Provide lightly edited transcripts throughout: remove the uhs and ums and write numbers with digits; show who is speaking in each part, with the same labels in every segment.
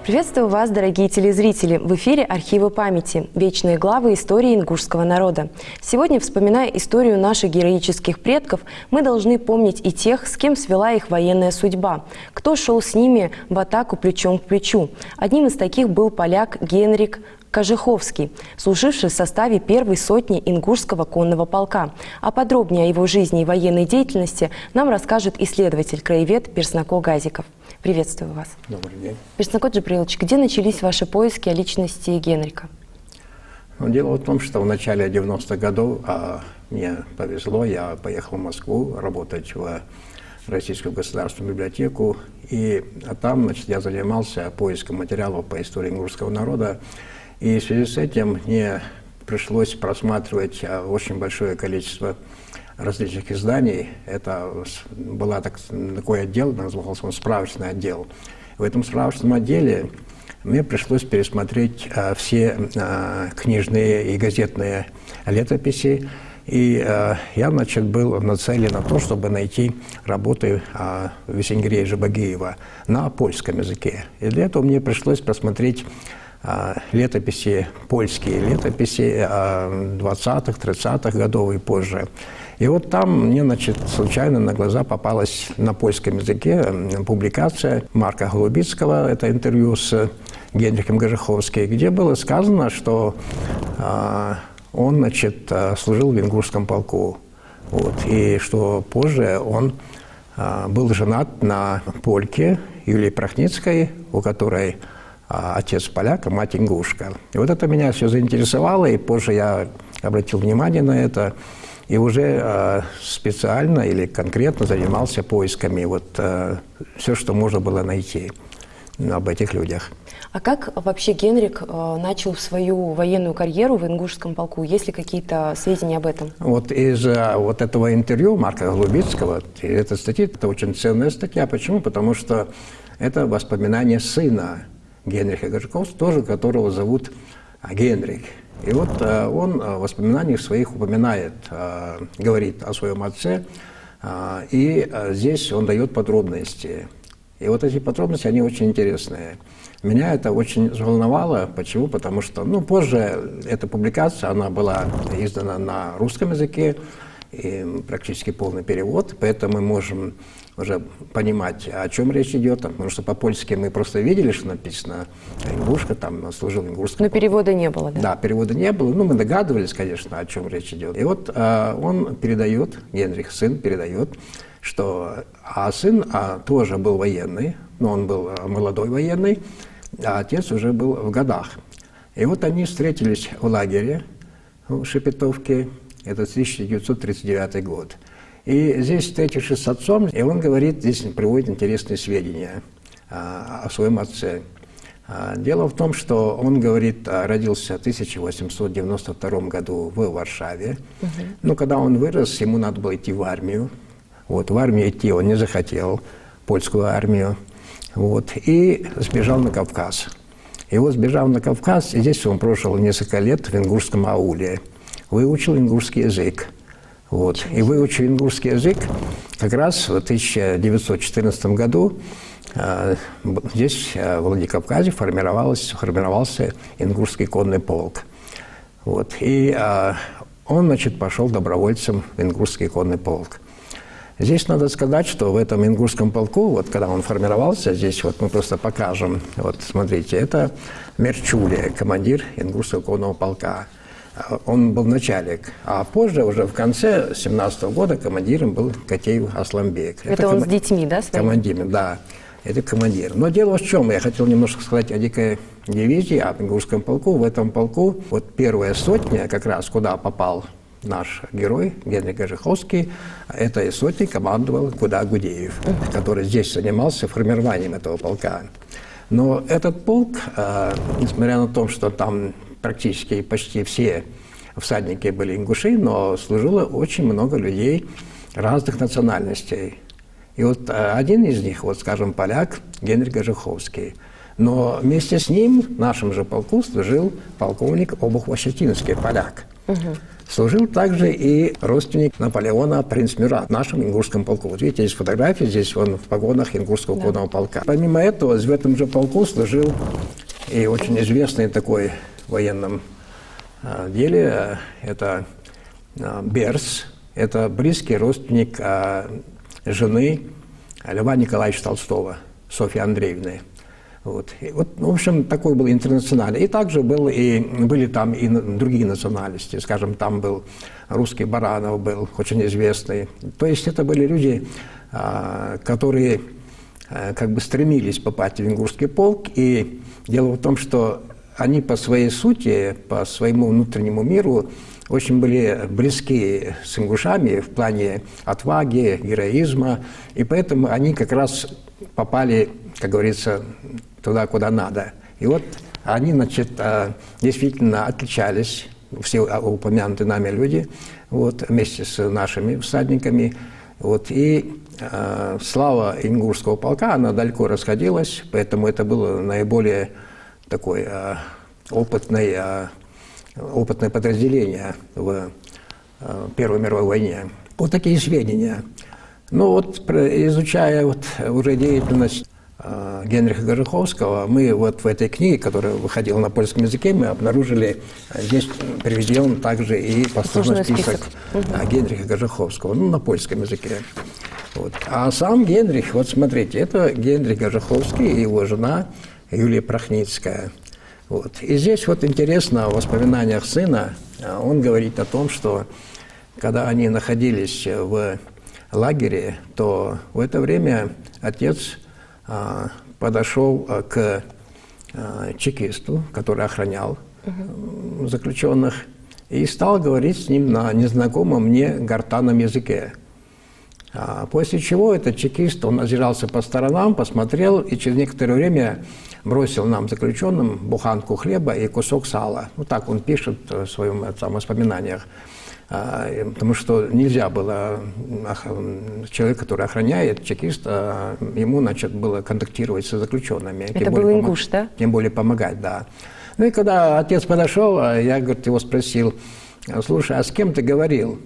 Speaker 1: Приветствую вас, дорогие телезрители! В эфире «Архивы памяти. Вечные главы истории ингушского народа». Сегодня, вспоминая историю наших героических предков, мы должны помнить и тех, с кем свела их военная судьба, кто шел с ними в атаку плечом к плечу. Одним из таких был поляк Генрик Кожуховский, служивший в составе первой сотни ингушского конного полка. А подробнее о его жизни и военной деятельности нам расскажет исследователь-краевед Перснако Газиков. Приветствую вас.
Speaker 2: Добрый день.
Speaker 1: Перснако Джабрилович, где начались ваши поиски о личности Генрика?
Speaker 2: Дело в том, что в начале 90-х годов мне повезло, я поехал в Москву работать в Российскую государственную библиотеку, и там, я занимался поиском материалов по истории ингушского народа, и в связи с этим мне пришлось просматривать очень большое количество различных изданий. Это был такой отдел, назывался он справочный отдел. В этом справочном отделе мне пришлось пересмотреть все книжные и газетные летописи. И я, был нацелен на то, чтобы найти работы Весенгерея Жабагиева на польском языке. И для этого мне пришлось просмотреть летописи, польские летописи 20-х, 30-х годов и позже. И вот там мне, случайно на глаза попалась на польском языке публикация Марка Голубицкого, это интервью с Генриком Кожуховским, где было сказано, что он, служил в ингушском полку, и что позже он был женат на польке Юлии Прохницкой, у которой отец поляк, а мать ингушка. И вот это меня все заинтересовало, и позже я обратил внимание на это, и уже специально или конкретно занимался поисками все, что можно было найти об этих людях.
Speaker 1: А как вообще Генрик начал свою военную карьеру в ингушском полку? Есть ли какие-то сведения об этом?
Speaker 2: Из этого интервью Марка Голубицкого, эта статья, это очень ценная статья. Почему? Потому что это воспоминания сына Генриха Кожуховского, тоже которого зовут Генрик. И он в воспоминаниях своих упоминает, говорит о своем отце, и здесь он дает подробности. И эти подробности, они очень интересные. Меня это очень взволновало. Почему? Потому что, позже эта публикация, она была издана на русском языке, и практически полный перевод, поэтому мы можем уже понимать, о чем речь идет, потому что по-польски мы просто видели, что написано «ингушка», там служил в ингушском.
Speaker 1: Но перевода не было, да?
Speaker 2: Да, перевода не было, мы догадывались, конечно, о чем речь идет. И он передает, Генрих, сын, передает, что сын тоже был военный, но он был молодой военный, а отец уже был в годах. И они встретились в лагере в Шепетовке, это 1939 год. И здесь, встретившись с отцом, и он говорит, здесь приводит интересные сведения о своем отце. Дело в том, что он, говорит, родился в 1892 году в Варшаве. Но когда он вырос, ему надо было идти в армию. В армию идти он не захотел, польскую армию. И сбежал на Кавказ. Сбежав на Кавказ, и здесь он прожил несколько лет в ингушском ауле. Выучил ингушский язык. И выучил ингушский язык как раз в 1914 году. Здесь, в Владикавказе, формировался ингушский конный полк. И он, пошел добровольцем в ингушский конный полк. Здесь надо сказать, что в этом ингушском полку, когда он формировался, здесь мы просто покажем, смотрите, это Мерчулия, командир ингушского конного полка. Он был начальник, а позже, уже в конце 1917 года, командиром был Котеев Асламбек.
Speaker 1: Это он с детьми, да?
Speaker 2: Командиром, да. Это командир. Но дело в чем, я хотел немножко сказать о дикой дивизии, о ингушском полку. В этом полку первая сотня, как раз куда попал наш герой Генрик Кожуховский, этой сотней командовал Гуда Гудеев, который здесь занимался формированием этого полка. Но этот полк, несмотря на то, что там практически почти все всадники были ингуши, но служило очень много людей разных национальностей. И один из них, скажем, поляк Генрик Кожуховский. Но вместе с ним в нашем же полку служил полковник Обух-Вощетинский, поляк. Служил также и родственник Наполеона принц Мюрат в нашем ингушском полку. Вот видите, есть фотографии, здесь он в погонах ингушского конного полка. Помимо этого, в этом же полку служил и очень известный такой в военном деле, это Берс, это близкий родственник жены Льва Николаевича Толстого, Софьи Андреевны. Вот. И вот, в общем, такой был интернациональный. И также были там и другие национальности. Скажем, там был русский Баранов, был очень известный. То есть это были люди, которые как бы стремились попасть в ингушский полк. И дело в том, что они по своей сути, по своему внутреннему миру очень были близки с ингушами в плане отваги, героизма. И поэтому они как раз попали, как говорится, туда, куда надо. И вот они, значит, действительно отличались, все упомянутые нами люди, вот, вместе с нашими всадниками. Вот, и слава ингушского полка, она далеко расходилась, поэтому это было наиболее такое опытное подразделение в Первой мировой войне. Вот такие сведения. Ну вот, изучая вот уже деятельность Генриха Гожуховского, мы вот в этой книге, которая выходила на польском языке, мы обнаружили, здесь приведен также и послужной список Генриха Гожуховского, ну, на польском языке. Вот. А сам Генрих, вот смотрите, это Генрих Гожуховский и его жена Юлия Прохницкая. Вот. И здесь вот интересно в воспоминаниях сына, он говорит о том, что когда они находились в лагере, то в это время отец подошел к чекисту, который охранял заключенных, и стал говорить с ним на незнакомом мне гортанном языке. После чего этот чекист, он озирался по сторонам, посмотрел и через некоторое время бросил нам, заключенным, буханку хлеба и кусок сала. Вот так он пишет в своих воспоминаниях. Потому что нельзя было, человек, который охраняет, чекист, ему, значит, было контактировать с заключенными.
Speaker 1: Это был ингуш, да?
Speaker 2: Тем более помогать, да. Ну и когда отец подошел, я, говорит, его спросил: слушай, а с кем ты говорил?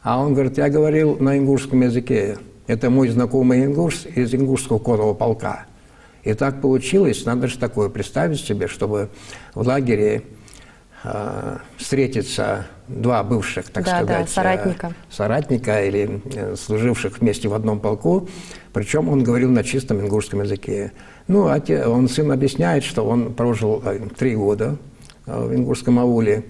Speaker 2: А он говорит: я говорил на ингушском языке. Это мой знакомый ингуш из ингушского конного полка. И так получилось, надо же такое представить себе, чтобы в лагере встретиться два бывших, так сказать, соратника или служивших вместе в одном полку, причем он говорил на чистом ингушском языке. Ну, он, сын объясняет, что он прожил 3 года в ингушском ауле.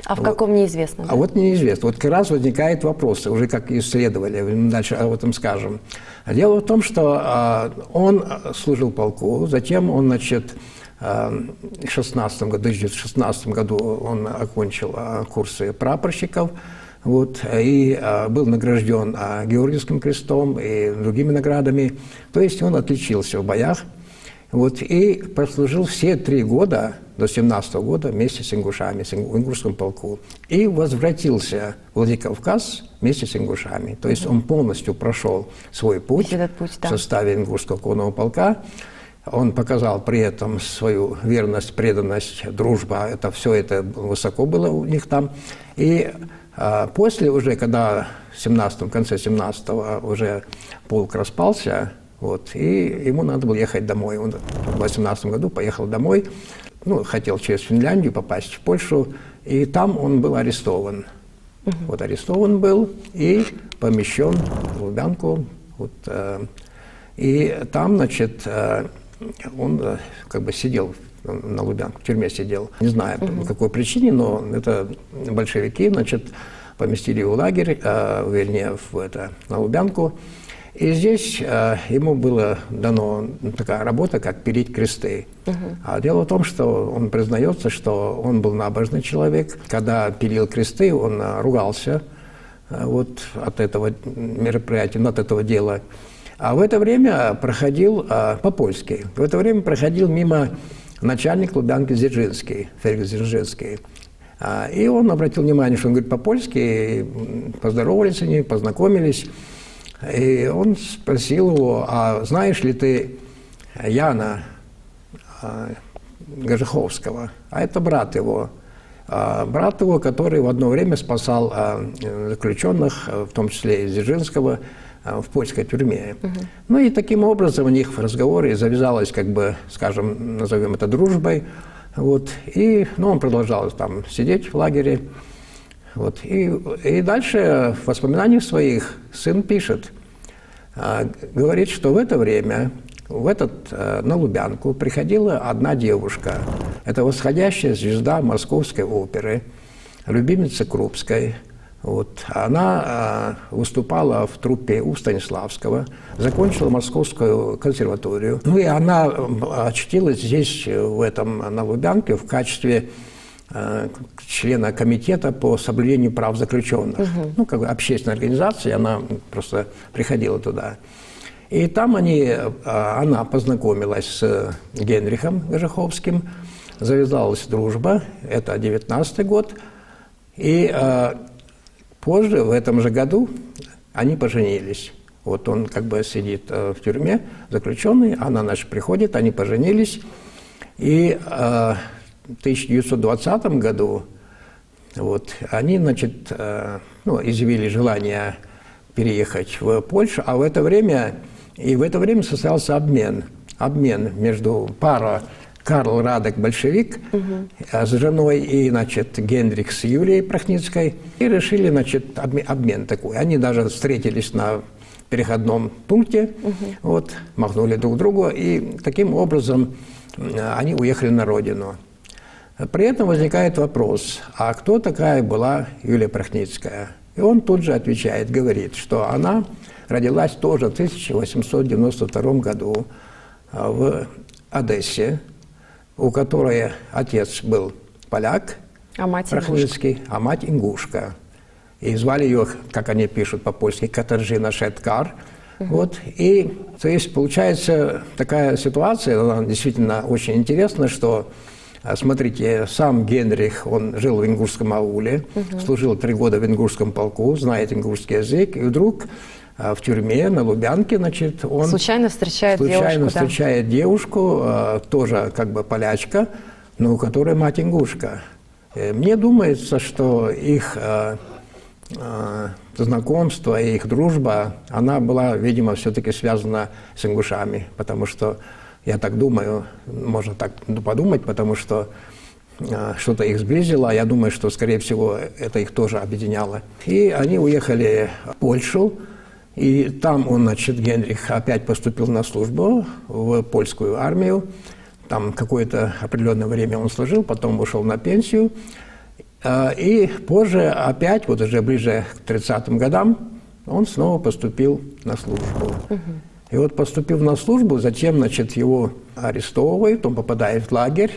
Speaker 1: А в каком неизвестно? Да?
Speaker 2: А вот неизвестно. Вот как раз возникает вопрос, уже как исследовали, дальше об этом скажем. Дело в том, что он служил в полку, затем он, значит, в 1916 году он окончил курсы прапорщиков, вот, и был награжден Георгиевским крестом и другими наградами. То есть он отличился в боях. Вот, и прослужил все 3 года, до 17 года, вместе с ингушами, в ингушском полку. И возвратился в Владикавказ вместе с ингушами. То есть он полностью прошел свой путь, в составе ингушского конного полка. Он показал при этом свою верность, преданность, дружба. Это все это высоко было у них там. И после уже, когда в конце 17-го уже полк распался, вот, и ему надо было ехать домой. Он в 18 году поехал домой, ну, хотел через Финляндию попасть в Польшу, и там он был арестован. Вот арестован был и помещен в Лубянку. Вот, и там, значит, он как бы сидел на Лубянке, в тюрьме сидел. Не знаю, по какой причине, но это большевики, значит, поместили его в лагерь, вернее, на Лубянку. И здесь ему была дана такая работа, как пилить кресты. А дело в том, что он признается, что он был набожный человек. Когда пилил кресты, он ругался вот, от этого мероприятия, от этого дела. А в это время проходил по-польски. В это время проходил мимо начальник Лубянки Дзержинский, Феликс Дзержинский. И он обратил внимание, что он говорит по-польски, поздоровались с ним, познакомились. И он спросил его: а знаешь ли ты Яна Гожеховского, а это брат его. Брат его, который в одно время спасал заключенных, в том числе из Дзержинского, в польской тюрьме. Ну и таким образом у них в разговоре завязалось, как бы, скажем, назовем это дружбой. Вот. И он продолжал там сидеть в лагере. Вот. И дальше в воспоминаниях своих сын пишет, говорит, что в это время на Лубянку приходила одна девушка. Это восходящая звезда Московской оперы, любимица Крупской. Вот. Она выступала в труппе у Станиславского, закончила Московскую консерваторию. Ну и она очутилась здесь, на Лубянке, в качестве члена комитета по соблюдению прав заключенных. Ну, как бы общественная организация, она просто приходила туда. И там она познакомилась с Генрихом Гожеховским, завязалась дружба, это 19-й год. И позже, в этом же году, они поженились. Вот он как бы сидит в тюрьме, заключенный, она, значит, приходит, они поженились. И в 1920 году они, значит, изъявили желание переехать в Польшу, а в это время состоялся обмен между Карл Радек, большевик, с женой, и, значит, Генрих с Юлией Прохницкой, и решили, значит, обмен такой. Они даже встретились на переходном пункте, махнули друг другу, и таким образом они уехали на родину. При этом возникает вопрос, а кто такая была Юлия Прохницкая? И он тут же отвечает, говорит, что она родилась тоже в 1892 году в Одессе, у которой отец был поляк, Прохницкий, а мать ингушка. И звали ее, как они пишут по-польски, Катаржина Шеткар. Вот. И, то есть, получается такая ситуация, она действительно очень интересна, что, смотрите, сам Генрих, он жил в ингушском ауле, служил 3 года в ингушском полку, знает ингушский язык, и вдруг в тюрьме на Лубянке, значит, он случайно встречает девушку, тоже как бы полячка, но у которой мать ингушка. Мне думается, что их знакомство и их дружба, она была, видимо, все-таки связана с ингушами, потому что, я так думаю, можно так подумать, потому что что-то их сблизило, а я думаю, что, скорее всего, это их тоже объединяло. И они уехали в Польшу, и там он, значит, Генрих опять поступил на службу в польскую армию. Там какое-то определенное время он служил, потом ушел на пенсию. И позже опять, вот уже ближе к 30-м годам, он снова поступил на службу. И вот поступив на службу, затем, значит, его арестовывают, он попадает в лагерь,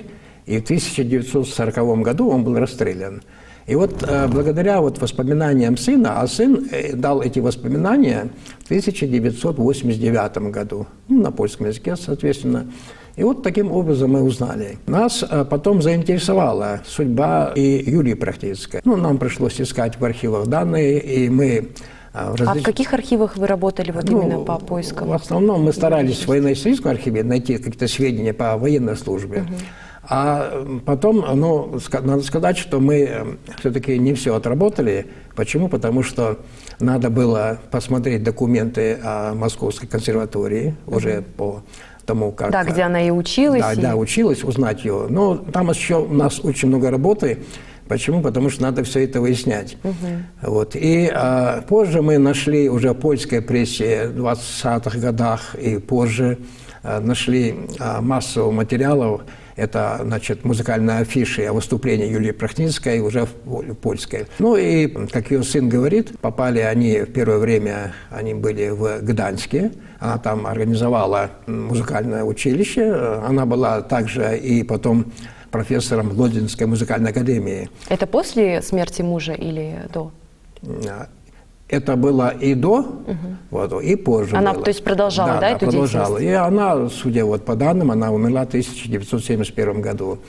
Speaker 2: и в 1940 году он был расстрелян. И вот благодаря воспоминаниям сына, а сын дал эти воспоминания в 1989 году, на польском языке, соответственно. И вот таким образом мы узнали. Нас потом заинтересовала судьба и Юлии Прохницкой. Нам пришлось искать в архивах данные, и мы...
Speaker 1: А в каких архивах вы работали именно по поискам?
Speaker 2: В основном мы старались в военно-историческом архиве найти какие-то сведения по военной службе. А потом, надо сказать, что мы все-таки не все отработали. Почему? Потому что надо было посмотреть документы о Московской консерватории уже по тому, как...
Speaker 1: Да, где она и училась.
Speaker 2: Да, училась, узнать ее. Но там еще у нас очень много работы. Почему? Потому что надо все это выяснять. Вот. И позже мы нашли уже в польской прессе в 20-х годах и позже нашли массу материалов. Это, значит, музыкальные афиши о выступлении Юлии Прохницкой уже в польской. Ну и, как ее сын говорит, попали они в первое время, они были в Гданьске. Она там организовала музыкальное училище. Она была также и потом профессором Лодзинской музыкальной академии. Это
Speaker 1: после смерти мужа или до?
Speaker 2: Это было и до, и позже.
Speaker 1: Она,
Speaker 2: было.
Speaker 1: То есть, продолжала, да, эту
Speaker 2: продолжала.
Speaker 1: деятельность?
Speaker 2: И она, судя по данным, она умерла в 1971 году.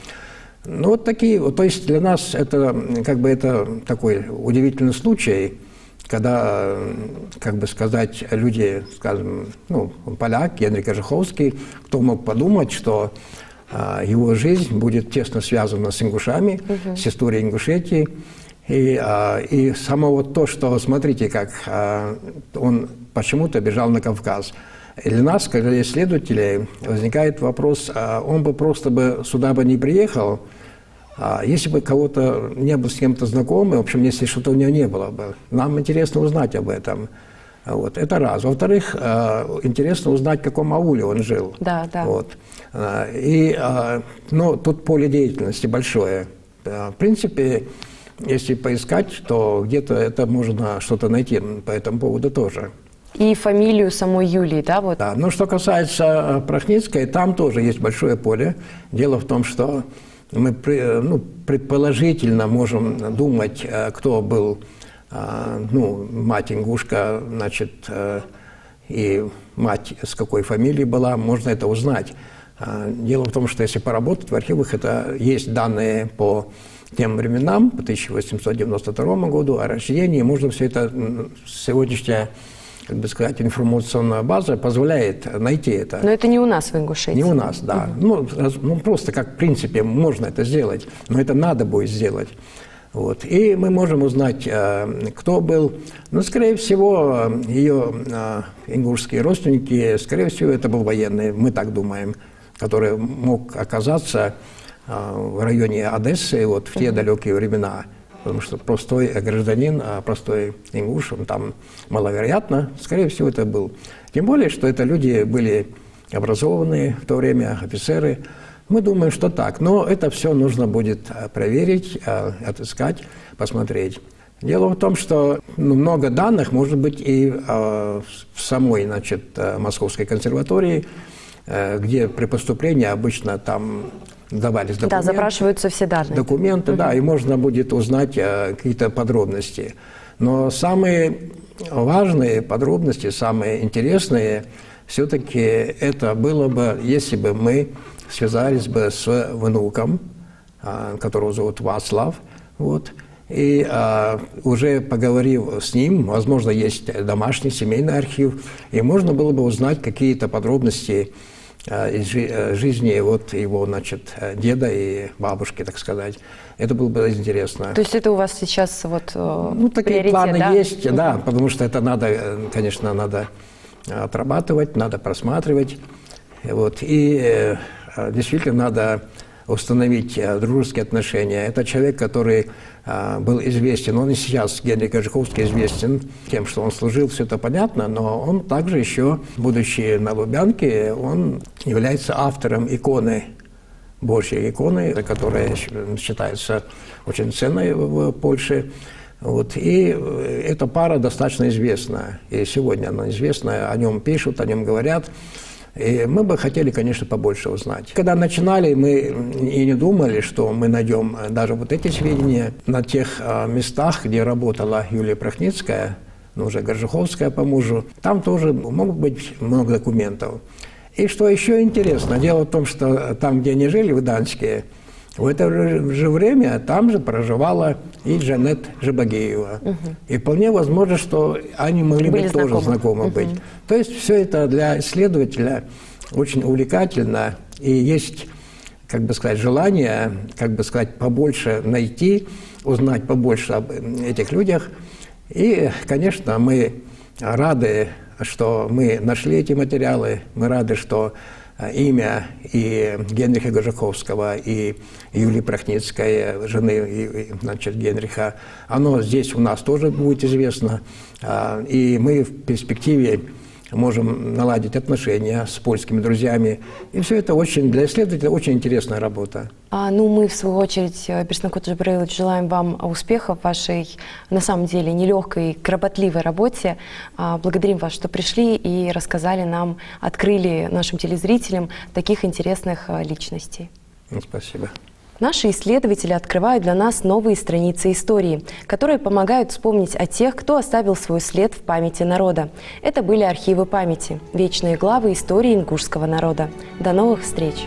Speaker 2: Ну, вот такие, то есть для нас это, это такой удивительный случай, когда, сказать, люди, скажем, поляк, Генрих Гожеховский, кто мог подумать, что его жизнь будет тесно связана с ингушами, с историей Ингушетии. И само вот то, что, смотрите, как он почему-то бежал на Кавказ. И для нас, как для исследователей, возникает вопрос, он бы просто сюда бы не приехал, если бы кого-то не был с кем-то знакомый, в общем, если что-то у него не было бы. Нам интересно узнать об этом. Вот. Это раз. Во-вторых, интересно узнать, в каком ауле он жил.
Speaker 1: Да, да.
Speaker 2: Вот. Но тут поле деятельности большое. В принципе, если поискать, то где-то это можно что-то найти по этому поводу тоже.
Speaker 1: И фамилию самой Юлии, да? Вот.
Speaker 2: Да. Но что касается Прохницкой, там тоже есть большое поле. Дело в том, что мы предположительно можем думать, кто был мать Ингушка, значит, и мать с какой фамилией была, можно это узнать. Дело в том, что если поработать в архивах, это есть данные по тем временам, по 1892 году, о рождении. Можно все это, сегодняшняя, как бы сказать, информационная база позволяет найти это.
Speaker 1: Но это не у нас в Ингушетии.
Speaker 2: Не у нас, да. Просто как в принципе можно это сделать, но это надо будет сделать. Вот. И мы можем узнать, кто был. Но, скорее всего, ее ингушские родственники, скорее всего, это был военный, мы так думаем, который мог оказаться в районе Одессы вот, в те далекие времена. Потому что простой гражданин, простой ингуш, он там маловероятно, скорее всего, это был. Тем более, что это люди были образованные в то время, офицеры. Мы думаем, что так. Но это все нужно будет проверить, отыскать, посмотреть. Дело в том, что много данных может быть и в самой, значит, Московской консерватории, где при поступлении обычно там давались документы.
Speaker 1: Да, запрашиваются все данные.
Speaker 2: Документы, да, и можно будет узнать какие-то подробности. Но самые важные подробности, самые интересные, все-таки это было бы, если бы мы связались бы с внуком, которого зовут Вацлав, вот, и уже поговорив с ним, возможно, есть домашний семейный архив, и можно было бы узнать какие-то подробности из жизни вот его, значит, деда и бабушки, так сказать. Это было бы интересно.
Speaker 1: То есть это у вас сейчас вот
Speaker 2: такие
Speaker 1: приоритет,
Speaker 2: планы
Speaker 1: да?
Speaker 2: есть, да, потому что это надо, конечно, надо отрабатывать, надо просматривать. Вот, и действительно надо установить дружеские отношения. Это человек, который был известен, он и сейчас, Генрих Горжиховский, известен тем, что он служил, все это понятно, но он также еще, будучи на Лубянке, он является автором иконы, Божьей иконы, которая считается очень ценной в Польше. Вот. И эта пара достаточно известна, и сегодня она известна, о нем пишут, о нем говорят. И мы бы хотели, конечно, побольше узнать. Когда начинали, мы и не думали, что мы найдем даже вот эти сведения на тех местах, где работала Юлия Прохницкая, уже Горжиховская по мужу. Там тоже могут быть много документов. И что еще интересно, дело в том, что там, где они жили, в Гданьске, в это же время там же проживала и Джанет Жабагеева. И вполне возможно, что они могли быть тоже знакомы быть. То есть все это для исследователя очень увлекательно. И есть, как бы сказать, желание, как бы сказать, побольше найти, узнать побольше об этих людях. И, конечно, мы рады, что мы нашли эти материалы, мы рады, что имя и Генриха Горжиховского, и Юлии Прохницкой, жены значит, Генриха, оно здесь у нас тоже будет известно. И мы в перспективе можем наладить отношения с польскими друзьями. И все это очень, для исследователя очень интересная работа.
Speaker 1: Мы, в свою очередь, Берснакут Джабраилович, желаем вам успехов в вашей, на самом деле, нелегкой, кропотливой работе. Благодарим вас, что пришли и рассказали нам, открыли нашим телезрителям таких интересных личностей.
Speaker 2: Спасибо.
Speaker 1: Наши исследователи открывают для нас новые страницы истории, которые помогают вспомнить о тех, кто оставил свой след в памяти народа. Это были архивы памяти, вечные главы истории ингушского народа. До новых встреч!